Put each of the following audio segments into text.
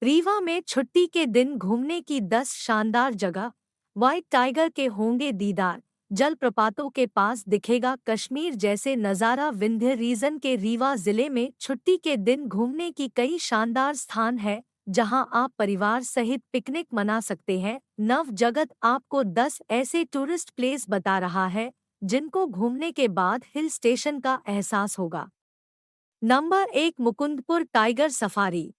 रीवा में छुट्टी के दिन घूमने की 10 शानदार जगह। व्हाइट टाइगर के होंगे दीदार। जलप्रपातों के पास दिखेगा कश्मीर जैसे नज़ारा। विंध्य रीजन के रीवा जिले में छुट्टी के दिन घूमने की कई शानदार स्थान है जहां आप परिवार सहित पिकनिक मना सकते हैं। नव जगत आपको 10 ऐसे टूरिस्ट प्लेस बता रहा है जिनको घूमने के बाद हिल स्टेशन का एहसास होगा। Number 1, Mukundpur tiger safari.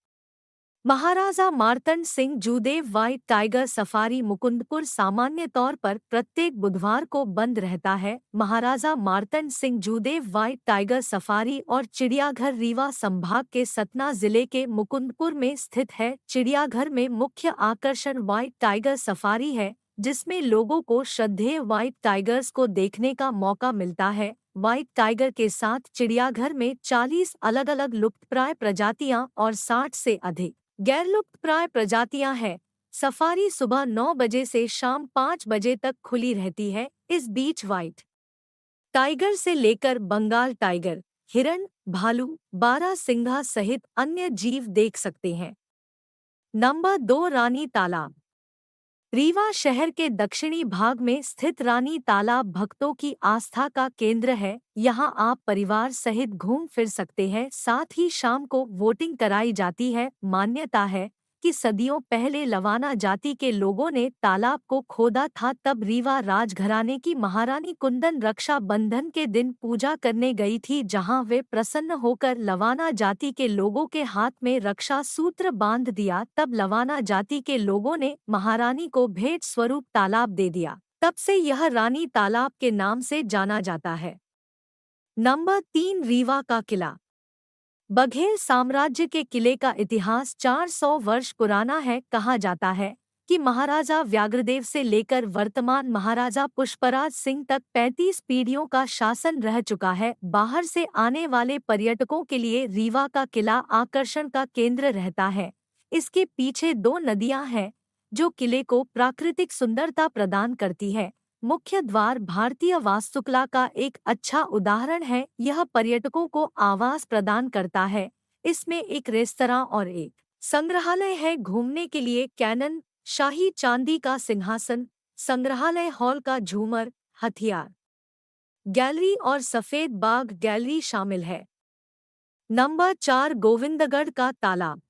Maharaja Martand Singh Judev white tiger safari Mukundpur सामान्य तौर पर प्रत्येक बुधवार को बंद रहता है। Maharaja Martand Singh Judev white tiger safari और चिड़ियाघर रीवा संभाग के सतना जिले के मुकुंदपुर में स्थित है। चिड़ियाघर में मुख्य आकर्षण व्हाइट टाइगर सफारी है, जिसमें लोगों को श्रद्धेय व्हाइट टाइगर्स को देखने का मौका मिलता है। व्हाइट टाइगर के साथ चिड़ियाघर में 40 अलग-अलग लुप्तप्राय प्रजातियां और 60 से अधिक गैरलुप्तप्राय प्रजातियां हैं। सफारी सुबह 9 बजे से शाम 5 बजे तक खुली रहती है। इस बीच व्हाइट टाइगर से लेकर बंगाल टाइगर, हिरण, भालू, बारहसिंघा सहित अन्य जीव देख सकते हैं। नंबर 2, रानी तालाब। रीवा शहर के दक्षिणी भाग में स्थित रानी तालाब भक्तों की आस्था का केंद्र है। यहाँ आप परिवार सहित घूम फिर सकते हैं। साथ ही शाम को वोटिंग कराई जाती है। मान्यता है कि सदियों पहले लवाना जाति के लोगों ने तालाब को खोदा था। तब रीवा राजघराने की महारानी कुंदन रक्षा बंधन के दिन पूजा करने गई थी, जहां वे प्रसन्न होकर लवाना जाति के लोगों के हाथ में रक्षा सूत्र बांध दिया। तब लवाना जाति के लोगों ने महारानी को भेंट स्वरूप तालाब दे दिया। तब से यह रानी तालाब के नाम से जाना जाता है। नंबर 3, रीवा का किला। बघेल साम्राज्य के किले का इतिहास 400 वर्ष पुराना है। कहा जाता है कि महाराजा व्याघ्रदेव से लेकर वर्तमान महाराजा पुष्पराज सिंह तक 35 पीढ़ियों का शासन रह चुका है। बाहर से आने वाले पर्यटकों के लिए रीवा का किला आकर्षण का केंद्र रहता है। इसके पीछे 2 नदियां हैं जो किले को प्राकृतिक सुंदरता प्रदान करती है। मुख्य द्वार भारतीय वास्तुकला का एक अच्छा उदाहरण है। यह पर्यटकों को आवास प्रदान करता है। इसमें एक रेस्तरां और एक संग्रहालय है। घूमने के लिए कैनन, शाही चांदी का सिंहासन, संग्रहालय हॉल का झूमर, हथियार गैलरी और सफेद बाग गैलरी शामिल है। नंबर 4, गोविंदगढ़ का तालाब।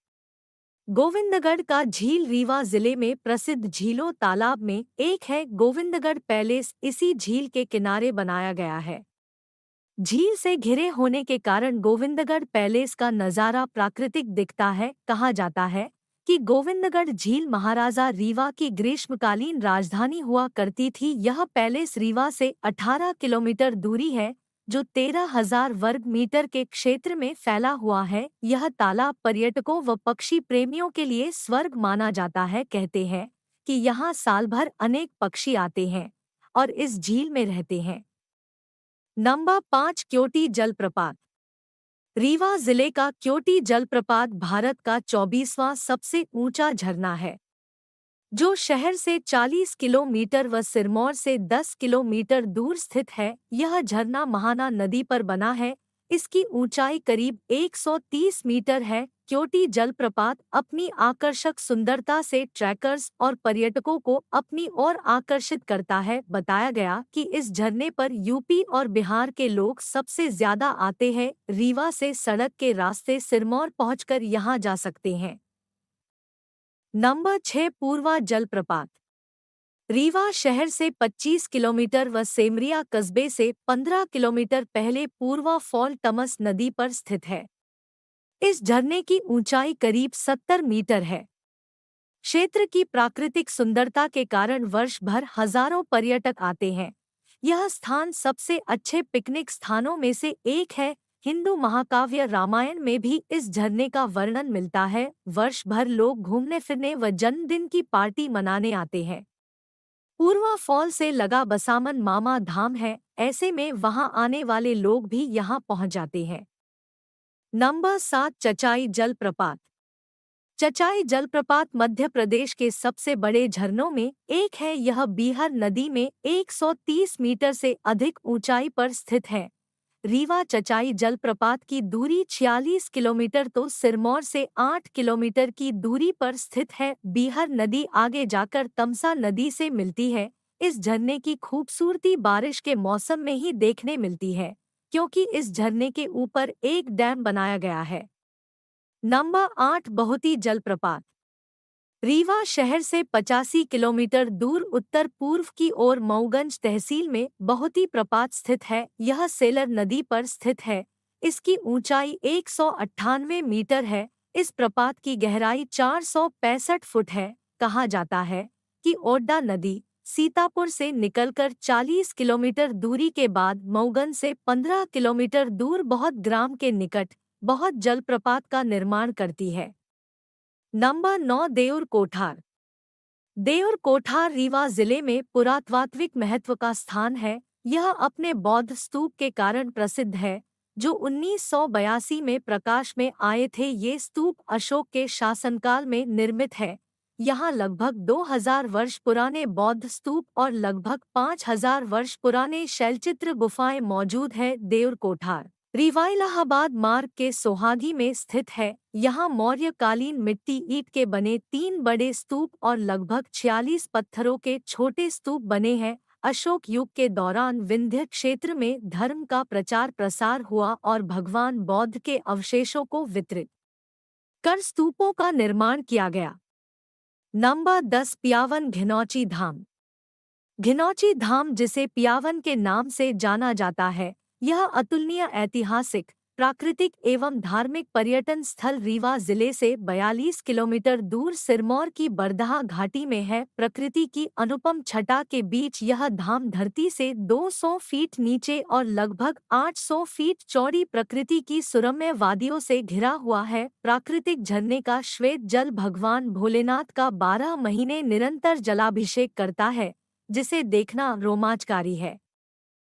गोविंदगढ़ का झील रीवा जिले में प्रसिद्ध झीलों तालाब में एक है। गोविंदगढ़ पैलेस इसी झील के किनारे बनाया गया है। झील से घिरे होने के कारण गोविंदगढ़ पैलेस का नज़ारा प्राकृतिक दिखता है। कहा जाता है कि गोविंदगढ़ झील महाराजा रीवा की ग्रीष्मकालीन राजधानी हुआ करती थी। यह पैलेस रीवा से 18 किलोमीटर दूरी है, जो 13,000 वर्ग मीटर के क्षेत्र में फैला हुआ है। यह तालाब पर्यटकों व पक्षी प्रेमियों के लिए स्वर्ग माना जाता है। कहते हैं कि यहाँ साल भर अनेक पक्षी आते हैं और इस झील में रहते हैं। नंबर 5, क्योटी जलप्रपात। रीवा जिले का क्योटी जलप्रपात भारत का 24वां सबसे ऊंचा झरना है, जो शहर से 40 किलोमीटर व सिरमौर से 10 किलोमीटर दूर स्थित है। यह झरना महाना नदी पर बना है। इसकी ऊंचाई करीब 130 मीटर है। क्योटी जलप्रपात अपनी आकर्षक सुंदरता से ट्रैकर्स और पर्यटकों को अपनी ओर आकर्षित करता है। बताया गया कि इस झरने पर यूपी और बिहार के लोग सबसे ज्यादा आते हैं। रीवा से सड़क के रास्ते सिरमौर पहुंचकर यहां जा सकते हैं। नंबर 6, पूर्वा जलप्रपात। रीवा शहर से 25 किलोमीटर व सेमरिया कस्बे से 15 किलोमीटर पहले पूर्वा फॉल तमस नदी पर स्थित है। इस झरने की ऊंचाई करीब 70 मीटर है। क्षेत्र की प्राकृतिक सुंदरता के कारण वर्ष भर हजारों पर्यटक आते हैं। यह स्थान सबसे अच्छे पिकनिक स्थानों में से एक है। हिंदू महाकाव्य रामायण में भी इस झरने का वर्णन मिलता है। वर्ष भर लोग घूमने फिरने व जन्मदिन की पार्टी मनाने आते हैं। पूर्वा फॉल से लगा बसामन मामा धाम है। ऐसे में वहां आने वाले लोग भी यहां पहुंच जाते हैं। नंबर 7, चचाई जलप्रपात। चचाई जलप्रपात मध्य प्रदेश के सबसे बड़े झरनों में एक है। यह बीहर नदी में 130 मीटर से अधिक ऊंचाई पर स्थित है। रीवा चचाई जलप्रपात की दूरी 46 किलोमीटर तो सिरमौर से 8 किलोमीटर की दूरी पर स्थित है। बीहर नदी आगे जाकर तमसा नदी से मिलती है। इस झरने की खूबसूरती बारिश के मौसम में ही देखने मिलती है, क्योंकि इस झरने के ऊपर एक डैम बनाया गया है। नंबर 8 बहुती जलप्रपात। रीवा शहर से 85 किलोमीटर दूर उत्तर पूर्व की ओर मऊगंज तहसील में बहुती प्रपात स्थित है। यह सेलर नदी पर स्थित है। इसकी ऊंचाई 198 मीटर है। इस प्रपात की गहराई 465 फुट है। कहा जाता है कि ओड्डा नदी सीतापुर से निकलकर 40 किलोमीटर दूरी के बाद मऊगंज से 15 किलोमीटर दूर बहुत ग्राम के निकट बहुत जलप्रपात का निर्माण करती है। नंबर 9 देउर कोठार। देउर कोठार रीवा जिले में पुरातात्विक महत्व का स्थान है। यह अपने बौद्ध स्तूप के कारण प्रसिद्ध है, जो 1982 में प्रकाश में आए थे। ये स्तूप अशोक के शासनकाल में निर्मित है। यहाँ लगभग 2000 वर्ष पुराने बौद्ध स्तूप और लगभग 5000 वर्ष पुराने शैलचित्र गुफाएं मौजूद हैं। देउर कोठार रीवा इलाहाबाद मार्ग के सोहागी में स्थित है। यहाँ मौर्यकालीन मिट्टी ईंट के बने 3 बड़े स्तूप और लगभग 46 पत्थरों के छोटे स्तूप बने हैं। अशोक युग के दौरान विंध्य क्षेत्र में धर्म का प्रचार प्रसार हुआ और भगवान बौद्ध के अवशेषों को वितरित कर स्तूपों का निर्माण किया गया। नंबर 10 पियावन घिनौची धाम। घिनौची धाम, जिसे पियावन के नाम से जाना जाता है, यह अतुलनीय ऐतिहासिक, प्राकृतिक एवं धार्मिक पर्यटन स्थल रीवा जिले से 42 किलोमीटर दूर सिरमौर की बरदहा घाटी में है। प्रकृति की अनुपम छटा के बीच यह धाम धरती से 200 फीट नीचे और लगभग 800 फीट चौड़ी प्रकृति की सुरम्य वादियों से घिरा हुआ है। प्राकृतिक झरने का श्वेत जल भगवान भोलेनाथ का 12 महीने निरंतर जलाभिषेक करता है, जिसे देखना रोमांचकारी है।